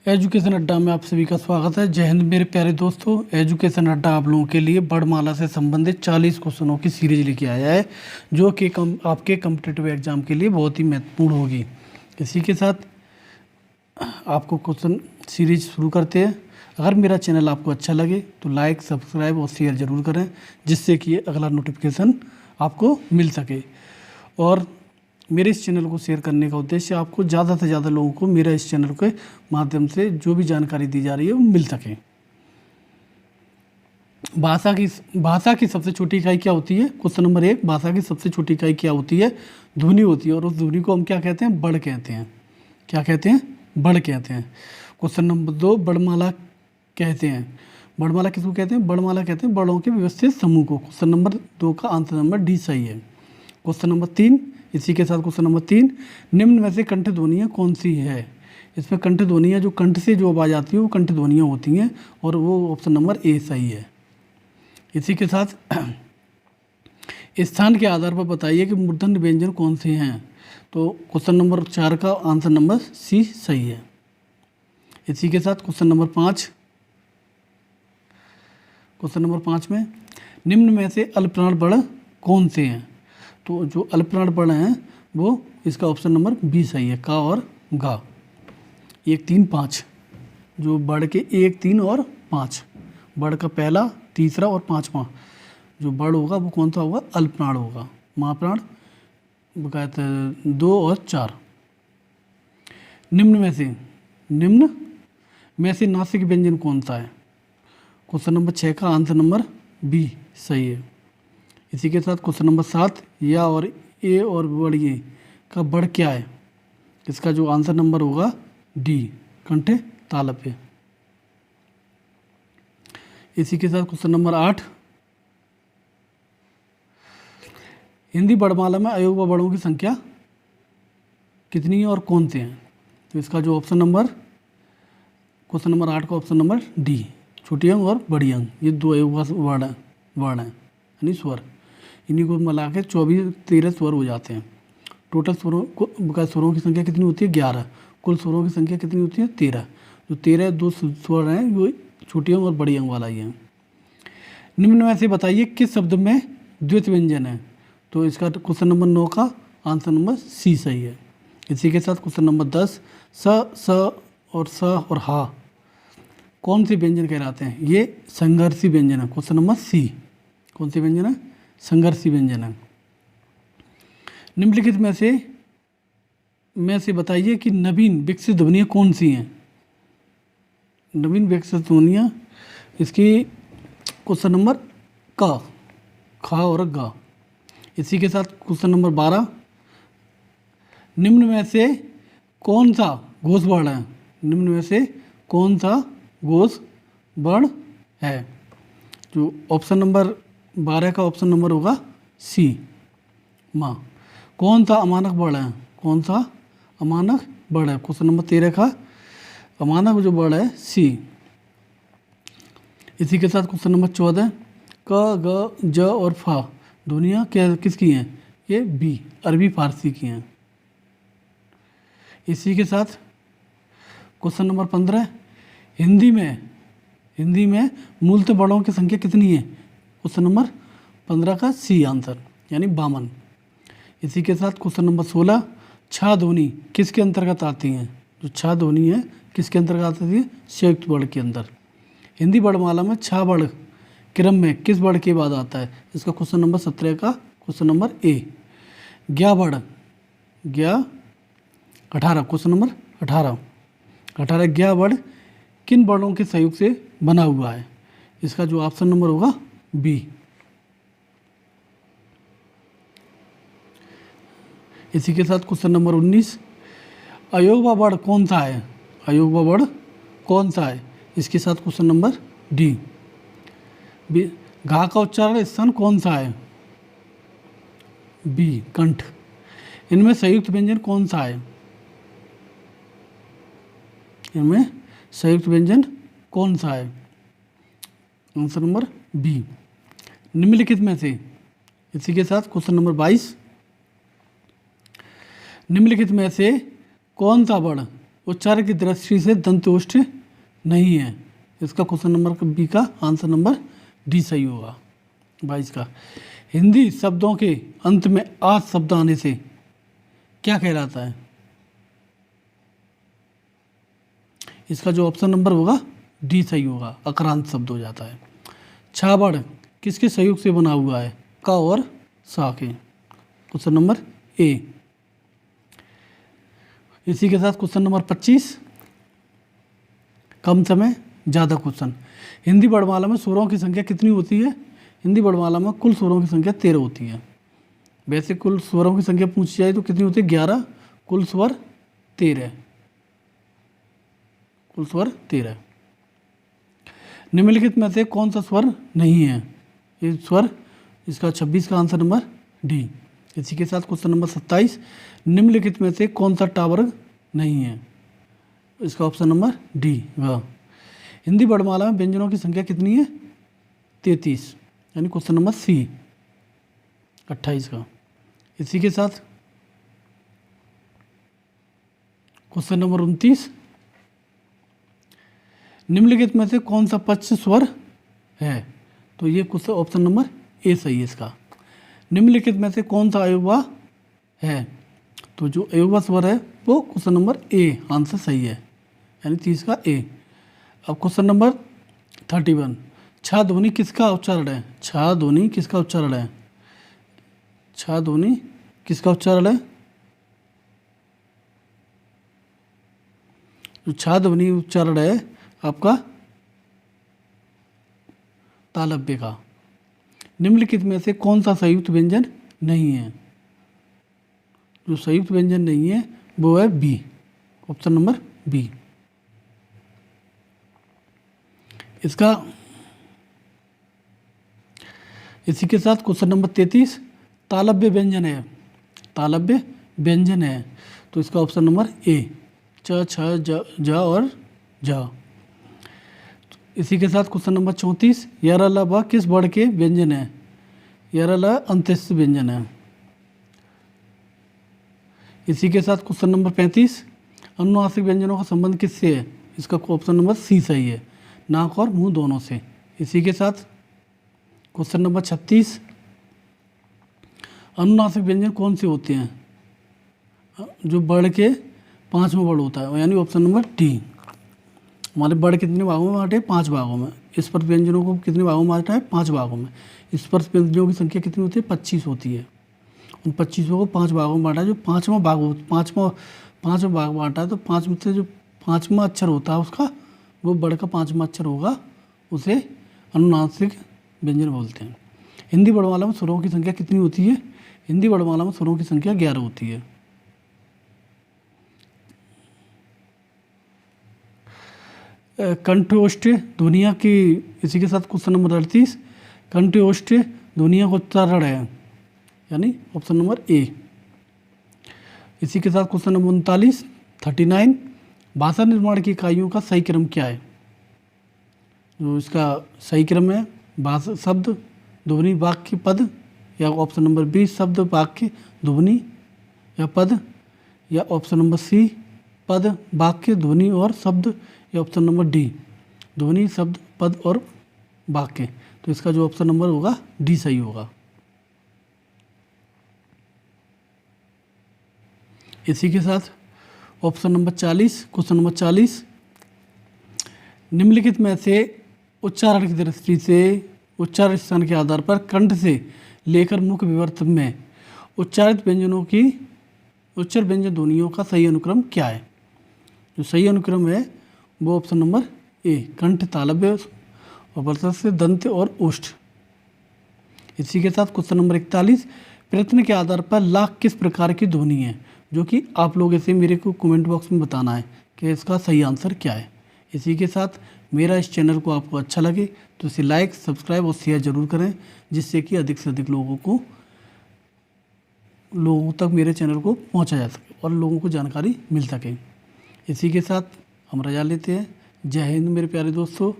Education अड्डा में आप सभी का स्वागत है। जय हिंद मेरे प्यारे दोस्तों। एजुकेशन अड्डा आप लोगों के लिए वर्णमाला से संबंधित 40 क्वेश्चनों की सीरीज लेके आया है, जो कि आपके कॉम्पिटिटिव एग्जाम के लिए बहुत ही महत्वपूर्ण होगी। इसी के साथ आपको क्वेश्चन सीरीज शुरू करते हैं। अगर मेरा चैनल आपको अच्छा लगे तो लाइक, सब्सक्राइब और शेयर ज़रूर करें, जिससे कि अगला नोटिफिकेशन आपको मिल सके। और मेरे इस चैनल को शेयर करने का उद्देश्य आपको ज़्यादा से ज़्यादा लोगों को मेरा इस चैनल के माध्यम से जो भी जानकारी दी जा रही है वो मिल सके। भाषा की सबसे छोटी इकाई क्या होती है? क्वेश्चन नंबर 1, भाषा की सबसे छोटी इकाई क्या होती है? ध्वनि होती है, और उस ध्वनि को हम क्या कहते हैं? बड़ कहते हैं। क्या कहते हैं? बड़ कहते हैं। क्वेश्चन नंबर 2, वर्णमाला कहते हैं। वर्णमाला किसको कहते हैं? वर्णमाला कहते हैं वर्णों के व्यवस्थित समूह को। क्वेश्चन नंबर 2 का आंसर नंबर डी सही है। क्वेश्चन नंबर 3, इसी के साथ क्वेश्चन नंबर 3, निम्न में से कंठ ध्वनियाँ कौन सी है? इसमें कंठ ध्वनियाँ, जो कंठ से जो आवाज़ आती है वो कंठ ध्वनियाँ होती हैं, और वो ऑप्शन नंबर ए सही है। इसी के साथ स्थान के आधार पर बताइए कि मूर्धन्य व्यंजन कौन से हैं। तो क्वेश्चन नंबर 4 का आंसर नंबर सी सही है। इसी के साथ क्वेश्चन नंबर 5, क्वेश्चन नंबर 5 में निम्न में से अल्पप्राण वर्ण कौन से हैं? तो जो अल्पप्राण वर्ण हैं वो इसका ऑप्शन नंबर बी सही है, का और गा। 1, 3, 5, जो वर्ण के 1, 3 और 5, वर्ण का पहला, तीसरा और 5वां जो वर्ण होगा वो कौन सा होगा? अल्पप्राण होगा। महाप्राण कहते हैं 2 और 4। निम्न में से नासिक व्यंजन कौन सा है? क्वेश्चन नंबर 6 का आंसर नंबर बी सही है। इसी के साथ क्वेश्चन नंबर 7, या और ए और वर्ण ये का वर्ण क्या है? इसका जो आंसर नंबर होगा डी, कंठे तालप है। इसी के साथ क्वेश्चन नंबर 8, हिंदी वर्णमाला में अयोग्य वर्णों की संख्या कितनी है और कौन से हैं? तो इसका जो ऑप्शन नंबर, क्वेश्चन नंबर 8 का ऑप्शन नंबर डी, छोटी अंग और बड़ी अंग, ये 2 अयोग्य वर्ण हैं यानी स्वर। इन्हीं को मिला के 13 स्वर हो जाते हैं। टोटल स्वरों की संख्या कितनी होती है? 11। कुल स्वरों की संख्या कितनी होती है? 13। जो 13 2 स्वर हैं वो छोटी अंग और बड़ी अंग वाला ही है। निम्न में से बताइए किस शब्द में द्वित व्यंजन है? तो इसका क्वेश्चन नंबर 9 का आंसर नंबर सी सही है। इसी के साथ क्वेश्चन नंबर 10, स और स और हा कौन से व्यंजन कहलाते हैं? ये संघर्षी व्यंजन है। क्वेश्चन नंबर सी, कौन से व्यंजन है? संघर्षी व्यंजन है। निम्नलिखित में से बताइए कि नवीन विकसित ध्वनियाँ कौन सी हैं? नवीन विकसित ध्वनियाँ, इसकी क्वेश्चन नंबर का, खा और गा। इसी के साथ क्वेश्चन नंबर 12, निम्न में से कौन सा घोष वर्ण है? निम्न में से कौन सा घोष वर्ण है? जो ऑप्शन नंबर 12 का ऑप्शन नंबर होगा सी, माँ। कौन सा अमानक वर्ण है? कौन सा अमानक वर्ण है? क्वेश्चन नंबर 13 का अमानक जो वर्ण है सी। इसी के साथ क्वेश्चन नंबर 14, क, ग, ज और फा ध्वनियाँ क्या किसकी हैं? ये बी, अरबी फारसी की हैं। इसी के साथ क्वेश्चन नंबर 15, हिंदी में मूलतः वर्णों की संख्या कितनी है? क्वेश्चन नंबर 15 का सी आंसर, यानी 52। इसी के साथ क्वेश्चन नंबर 16, छा ध्वनि किसके अंतर्गत आती हैं? जो छा ध्वनि है किसके अंतर्गत आती है? संयुक्त वर्ण के अंदर। हिंदी वर्णमाला में छा वर्ण क्रम में किस वर्ण के बाद आता है? इसका क्वेश्चन नंबर 17 का क्वेश्चन नंबर ए। ज्ञा वर्ण, ज्ञा 18, क्वेश्चन नंबर 18 ज्ञा वर्ण किन वर्णों के सहयोग से बना हुआ है? इसका जो ऑप्शन नंबर होगा बी। इसी के साथ क्वेश्चन नंबर 19, अयोग्य वर्ण कौन सा है? अयोग्य वर्ण कौन सा है? इसके साथ क्वेश्चन नंबर डी। घा का उच्चारण स्थान कौन सा है? बी, कंठ। इनमें संयुक्त व्यंजन कौन सा है? इनमें संयुक्त व्यंजन कौन सा है? Answer number B. निम्नलिखित में से, इसी के साथ क्वेश्चन नंबर 22, निम्नलिखित में से कौन सा वर्ण उच्चारण की दृष्टि से दंत ओष्ठ नहीं है। इसका क्वेश्चन नंबर बी का आंसर नंबर डी सही होगा। 22 का, हिंदी शब्दों के अंत में आ शब्द आने से क्या कहलाता है? इसका जो ऑप्शन नंबर होगा डी सही होगा, अक्रांत शब्द हो जाता है। छाबड़ किसके सहयोग से बना हुआ है? क और सा के। Question number A. इसी के साथ क्वेश्चन नंबर 25, कम समय ज़्यादा क्वेश्चन। हिंदी वर्णमाला में स्वरों की संख्या कितनी होती है? हिंदी वर्णमाला में कुल स्वरों की संख्या 13 होती है। वैसे कुल स्वरों की संख्या पूछी जाए तो कितनी होती है? 11, कुल स्वर 13, कुल स्वर 13। निम्नलिखित में से कौन सा स्वर नहीं है? ये स्वर, इसका 26 का आंसर नंबर डी। इसी के साथ क्वेश्चन नंबर 27, निम्नलिखित में से कौन सा टावर्ग नहीं है? इसका ऑप्शन नंबर डी वह। हिंदी वर्णमाला में व्यंजनों की संख्या कितनी है? 33, यानी क्वेश्चन नंबर सी 28 का। इसी के साथ क्वेश्चन नंबर 29, निम्नलिखित में से कौन सा पक्ष स्वर है? तो ये क्वेश्चन ऑप्शन नंबर ए सही है इसका। निम्नलिखित में से कौन सा अयोगवा है? तो जो अयोगवा स्वर है वो क्वेश्चन नंबर ए आंसर सही है, यानी 30 का ए। अब क्वेश्चन नंबर 31, छा ध्वनि किसका उच्चारण है? छा ध्वनि किसका उच्चारण है? छा ध्वनि किसका उच्चारण है? जो छा ध्वनि उच्चारण है आपका तालव्य का। निम्नलिखित में से कौन सा संयुक्त व्यंजन नहीं है? जो संयुक्त व्यंजन नहीं है वो है बी, ऑप्शन नंबर बी। इसका इसी के साथ क्वेश्चन नंबर 33, तालव्य व्यंजन है, तालव्य व्यंजन है, तो इसका ऑप्शन नंबर ए, च, छ, ज और जा। इसी के साथ क्वेश्चन नंबर 34, यर ल ब किस वर्ण के व्यंजन है? यर ल अंत्यस्थ व्यंजन है। इसी के साथ क्वेश्चन नंबर 35, अनुनासिक व्यंजनों का संबंध किससे है? इसका ऑप्शन नंबर सी सही है, नाक और मुंह दोनों से। इसी के साथ क्वेश्चन नंबर 36, अनुनासिक व्यंजन कौन से होते हैं? जो वर्ण के 5वां वर्ण होता है, यानी ऑप्शन नंबर डी। हमारे वर्ण कितने भागों में बांटे? 5 भागों में। स्पर्श व्यंजनों को कितने भागों में बांटा है? 5 भागों में। स्पर्श व्यंजनों की संख्या कितनी होती है? 25 होती है। उन 25 को 5 भागों में बांटा है। जो पाँचवां भाग बांटा है, तो 5 में से जो 5वां अक्षर होता है उसका, वो वर्ण का 5वां अक्षर होगा, उसे अनुनासिक व्यंजन बोलते हैं। हिंदी वर्णमाला में स्वरों की संख्या कितनी होती है? हिंदी वर्णमाला में स्वरों की संख्या 11 होती है। कंठोष्ठ ध्वनिया की, इसी के साथ क्वेश्चन नंबर 38, कंठोष्ठ ध्वनिया का उच्चारण है, यानी ऑप्शन नंबर ए। इसी के साथ क्वेश्चन नंबर 39, भाषा निर्माण की इकाइयों का सही क्रम क्या है? जो इसका सही क्रम है, भाषा शब्द, ध्वनि, वाक्य, पद, या ऑप्शन नंबर बी शब्द, वाक्य, ध्वनि या पद, या ऑप्शन नंबर सी पद, वाक्य, ध्वनि और शब्द, या ऑप्शन नंबर डी ध्वनि, शब्द, पद और वाक्य। तो इसका जो ऑप्शन नंबर होगा डी सही होगा। इसी के साथ ऑप्शन नंबर 40, क्वेश्चन नंबर 40, निम्नलिखित में से उच्चारण की दृष्टि से उच्चारण स्थान के आधार पर कंठ से लेकर मुख विवर्त में उच्चारित व्यंजनों की उच्चर व्यंजन ध्वनियों का सही अनुक्रम क्या है? जो सही अनुक्रम है वो ऑप्शन नंबर ए, कंठ, तालव्य और वर्तक से दंत और ओष्ठ। इसी के साथ क्वेश्चन नंबर 41, प्रयत्न के आधार पर लाख किस प्रकार की ध्वनि है? जो कि आप लोग इसे मेरे को कमेंट बॉक्स में बताना है कि इसका सही आंसर क्या है। इसी के साथ मेरा इस चैनल को आपको अच्छा लगे तो इसे लाइक, सब्सक्राइब और शेयर ज़रूर करें, जिससे कि अधिक से अधिक लोगों तक मेरे चैनल को पहुंचा जा सके और लोगों को जानकारी मिल सके। इसी के साथ हम रजा लेते हैं। जय हिंद मेरे प्यारे दोस्तों।